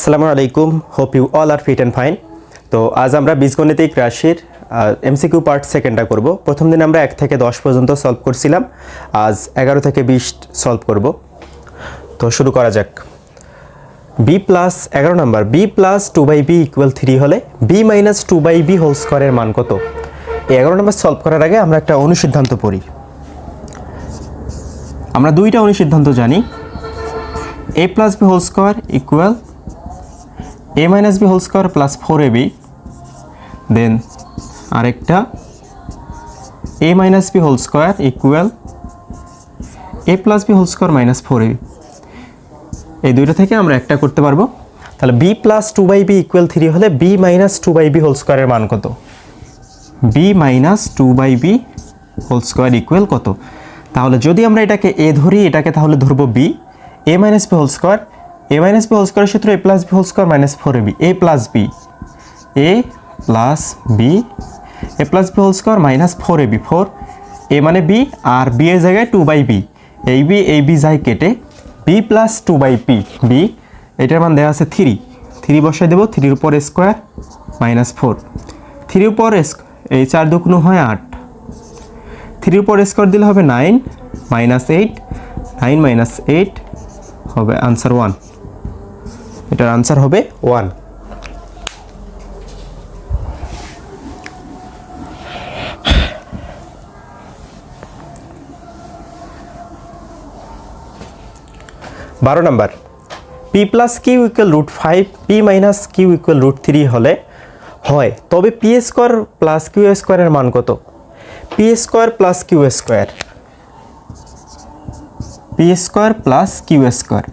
আসসালামু আলাইকুম, hope you all are fit and fine. তো আজ আমরা বীজগণিতিক রাশির এমসিকিউ পার্ট সেকেন্ডটা করব। প্রথম দিন আমরা 1 থেকে 10 পর্যন্ত সলভ করছিলাম, আজ 11 থেকে 20 সলভ করব। তো শুরু করা যাক। B plus 11 number, b plus 2/b equal 3 হলে বি মাইনাস 2/b হোল স্কোয়ারের মান কত? এই 11 নাম্বার সলভ করার আগে আমরা একটা অনুসিদ্ধান্ত পড়ি। আমরা দুইটা অনুসিদ্ধান্ত জানি। a plus b whole square equal a minus b whole square plus 4ab, then আরেকটা a minus b whole square equal a plus b whole square minus 4ab। এই দুইটা থেকে আমরা একটা করতে পারবো। তাহলে b প্লাস 2/b ইকুয়াল 3 হলে b মাইনাস 2/b হোল স্কোয়ারের মান কত? b minus 2/b whole square equal কত? তাহলে যদি আমরা এটাকে a ধরি, এটাকে তাহলে ধরবো b, a minus b whole square, a minus b whole স্কোয়ারের সূত্র a plus b whole square minus 4ab, a plus b, a plus b whole square minus 4ab, 4 a মানে b আর b এর জায়গায় 2/b, এই b যায় কেটে b plus 2/p, b এটার মান দেওয়া আছে 3 বসাই দেবো, 3 উপর স্কোয়ার মাইনাস 4, 3 উপর এই 4 দুগুণ হয় 8, 3 উপর স্কোয়ার দিলে হবে 9 মাইনাস 8, 9 মাইনাস 8 হবে আনসার 1। এটার আনসার হবে 1। বারো number, p plus q equal √5, p minus q equal √3 হলে হয় তবে পি স্কোয়ার প্লাস কিউ স্কোয়ারের মান কত? P square plus q square, p square plus q square,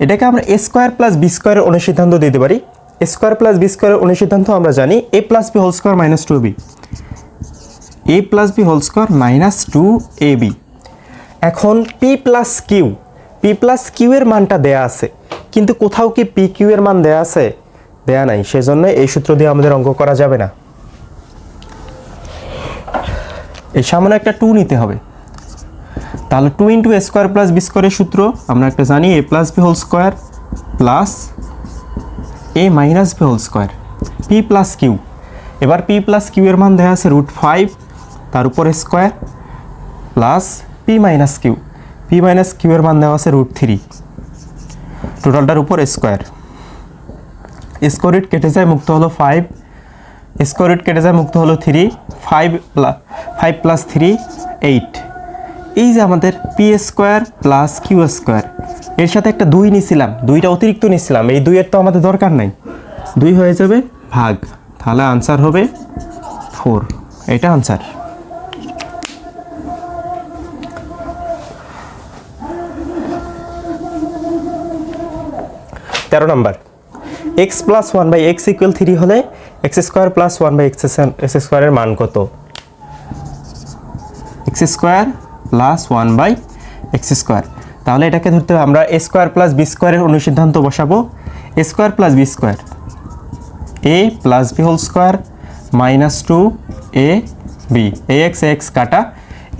এটাকে আমরা এ স্কোয়ার প্লাস বি স্কোয়ারের অনুসিদ্ধান্ত দিতে পারি। এ স্কোয়ার প্লাস বি স্কোয়ারের অনুসিদ্ধান্ত আমরা জানি a plus b whole square minus 2ab, a plus b whole square minus 2ab। এখন পি প্লাস কিউ এর মানটা দেয়া আছে, কিন্তু কোথাও কি পি কিউ এর মান দেয়া আছে? দেয়া নাই, সেজন্য এই সূত্র দিয়ে আমাদের অঙ্ক করা যাবে না। এই সামনে একটা 2 নিতে হবে। তাহলে 2 into a square plus b স্কোয়ারের সূত্র আমরা একটা জানি, a plus b whole square plus a minus b whole square, p plus q. এবার পি প্লাস কিউ এর মান দেওয়া আছে √5, তার উপর square plus p minus q, p minus q এর মান দেওয়া আছে √3, টোটালটার উপর স্কোয়ার। স্কোয়ার রুট কেটে যায়, মুক্ত হলো 5, স্কোয়ার রুট কেটে যায়, মুক্ত হলো 3, 5 প্লাস 3 8। এই যে আমাদের p square plus q square, এর সাথে একটা 2 নিছিলাম, 2টা অতিরিক্ত নিছিলাম, এই 2 এর তো আমাদের দরকার নাই, 2 হয়ে যাবে ভাগ, তাহলে আনসার হবে 4। এটা আনসার। তেরো number, x plus 1/x equal 3 হলে এক্স স্কোয়ার প্লাস 1/x স্কোয়ারের মান কত? X square plus 1/x square, তাহলে এটাকে ধরতে হবে আমরা এ স্কোয়ার প্লাস বি স্কোয়ারের অনুসিদ্ধান্ত বসাবো। A square plus b square, a plus b whole square minus 2ab, ax কাটা,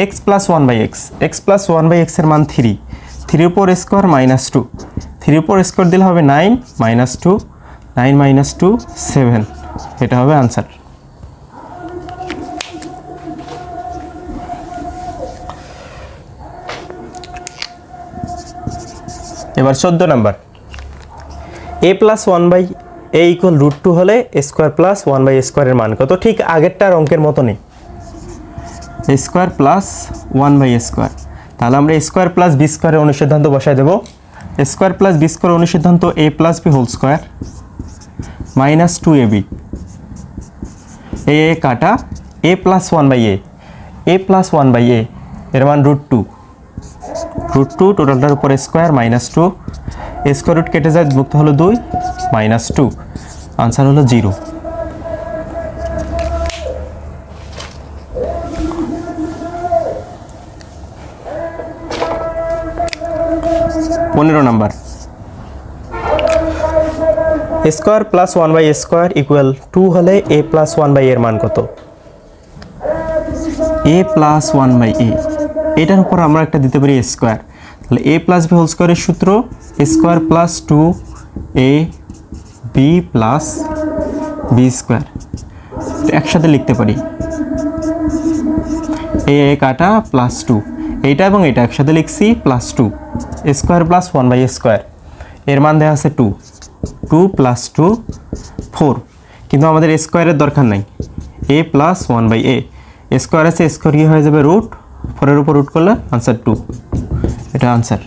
x plus 1/x, x plus 1/x এর মান 3 উপর স্কোয়ার মাইনাস 2, 3 উপর স্কোয়ার দিলে হবে 9 মাইনাস 2, 9 মাইনাস 2 7, এটা হবে আনসার। এবার 14 number, a plus 1/a equal √2 হলে এ স্কোয়ার প্লাস 1/a স্কোয়ারের মান কত? ঠিক আগেরটার অঙ্কের মতনই, এ স্কোয়ার প্লাস 1/a স্কোয়ার। তাহলে আমরা এ স্কোয়ার প্লাস বি স্কোয়ারের অনুসিদ্ধান্ত বসাই দেবো। এ স্কোয়ার প্লাস বি স্কোয়ারের অনুসিদ্ধান্ত a plus b whole square minus 2ab, a কাটা, a plus 1/a, A plus 1/a এর মান √2, টোটালটার উপর স্কোয়ার মাইনাস 2, স্কোয়ার রুট কেটে যায়, মুক্ত হলো 2 মাইনাস 2, আনসার হলো 0। 15 number, a square plus 1/a square equal 2 হলে এ প্লাস 1/a এর মান কত? এ প্লাস 1/a, এটার উপর আমরা একটা দিতে পারি স্কোয়ার, তাহলে a প্লাস বি হোল স্কোয়ারের সূত্র a square plus 2a b plus b square একসাথে লিখতে পারি, এ কাটা প্লাস টু, এইটা এবং এটা একসাথে লিখছি plus two, square plus 1/a², এর মান দেওয়া আছে 2, 2 প্লাস 2 4, কিন্তু আমাদের স্কোয়ারের দরকার নাই, a প্লাস 1/a, স্কোয়ার আছে, স্কোয়ার কি হয়ে যাবে রুট, 4-এর উপর রুট করলে আনসার 2, এটা answer.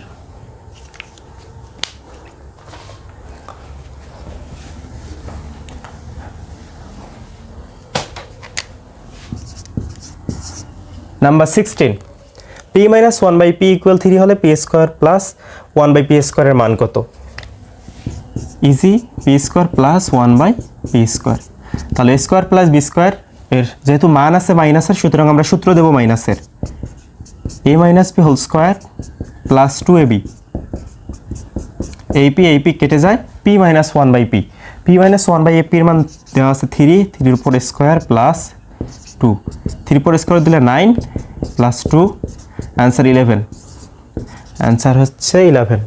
Number 16, p minus 1/p equal 3 হলে p স্কোয়ার প্লাস 1/p স্কোয়ারের মান কত? Easy, p square plus 1/p square, তাহলে স্কোয়ার প্লাস বি স্কোয়ার, এর যেহেতু মান আছে মাইনাসের, সুতরাং আমরা সূত্র দেব মাইনাসের, a minus p whole square plus 2ab, এই p কেটে যায়, p minus 1/p, p minus 1/p এর মান দেওয়া আছে 3, 3-এর উপর স্কোয়ার প্লাস 2, 3 উপর স্কোয়ার দিলে 9 প্লাস 2, অ্যান্সার 11, অ্যান্সার হচ্ছে 11।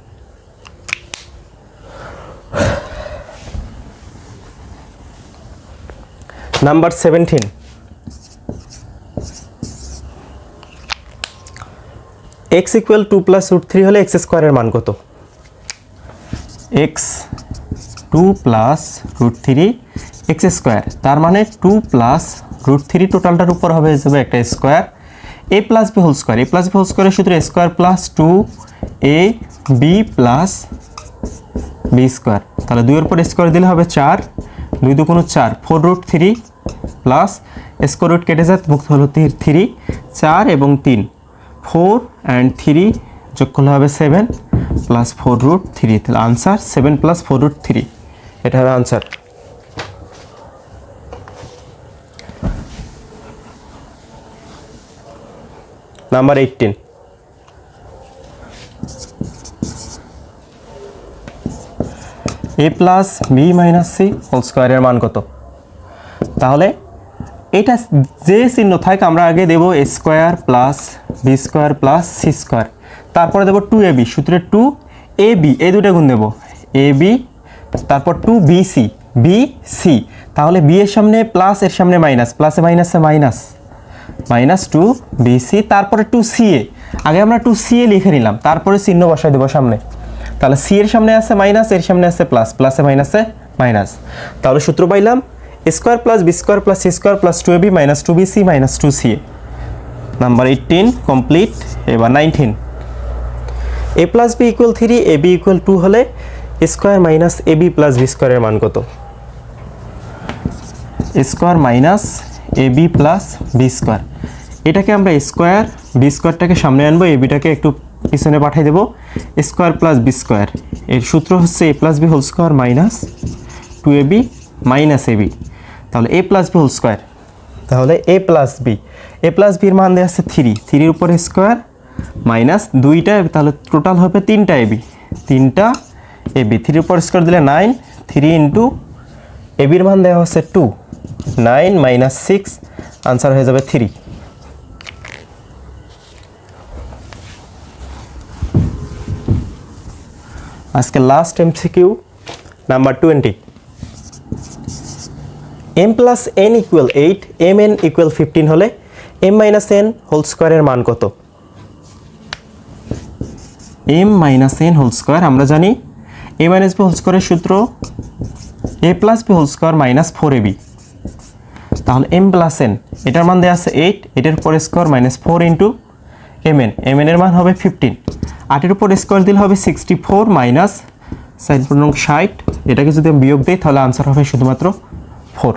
Number 17, x equal 2 plus root 3 হলে x স্কোয়ারের মান কত? x 2 plus root 3 x square, তার মানে 2 প্লাস রুট 3 টোটালটার উপর হবে যাবে একটা square, a plus b whole square, a plus b whole স্কোয়ারের সূত্রে square plus 2ab plus b square, তাহলে 2-এর উপর স্কোয়ার দিলে হবে 4, 2 2 4, 4 রুট 3 প্লাস স্কোয়ার রুট কেটে যায়, মুক্ত হলো 3, 4 এবং 3, 4 অ্যান্ড 3 যোগ করলে হবে 7 প্লাস 4 রুট 3, তাহলে আনসার 7 প্লাস 4 রুট 3, এটা হবে answer. Number 18, a plus b minus c whole স্কোয়ারের মান কত? তাহলে এটা যে চিহ্ন থাকে আমরা আগে দেব a square plus b square plus c square, তারপরে দেবো 2ab, সূত্রে 2ab, এই দুটো গুণ দেবো ab, তারপর 2bc, bc, তাহলে b এর সামনে প্লাস, এর সামনে মাইনাস, প্লাসে মাইনাসে মাইনাস, মাইনাস 2bc, তারপরে 2ca, আগে আমরা 2ca লিখে নিলাম, তারপরে চিহ্ন বসাই দেবো সামনে, তাহলে সি এর সামনে আছে মাইনাস, এর সামনে আছে প্লাস, প্লাসে মাইনাসে মাইনাস, তাহলে সূত্র পাইলাম square plus b square plus c square plus 2ab minus 2bc minus 2ca। Number 18 complete. এবার 19, a plus b equal 3, ab equal 2 হলে square minus ab plus b স্কোয়ারের মান কত? Square minus ab plus b square, এটাকে আমরা square, B স্কোয়ারটাকে সামনে আনবো, এবিটাকে একটু পিছনে পাঠিয়ে দেবো, স্কোয়ার প্লাস বি স্কোয়ার, এর সূত্র হচ্ছে a plus b whole square minus 2ab minus ab, তাহলে a plus b whole square, তাহলে a প্লাস বির মান দেওয়া আছে 3, 3-এর উপর স্কোয়ার মাইনাস 2টা, তাহলে টোটাল হবে 3টা ab, 3টা ab, 3-এর উপর স্কোয়ার দিলে 9, 3 ইন্টু এবির মান দেওয়া হচ্ছে 2, 9 মাইনাস 6, আনসার হয়ে যাবে 3। আজকে last MCQ number 20, m plus n equal 8, mn equal 15 হলে m মাইনাস n হোল স্কোয়ারের মান কত? m minus n whole square, আমরা জানি a মাইনাস b হোল স্কোয়ারের সূত্র a plus b whole square minus 4ab, তাহলে m প্লাস n, এটার মান দেওয়া আছে 8, এটার উপর স্কোয়ার মাইনাস 4 ইন্টু mn এর মান হবে 15, 8-এর উপর স্কোয়ার দিলে হবে 64 মাইনাস 60, এটাকে যদি বিয়োগ দিই তাহলে আনসার হবে শুধুমাত্র 4।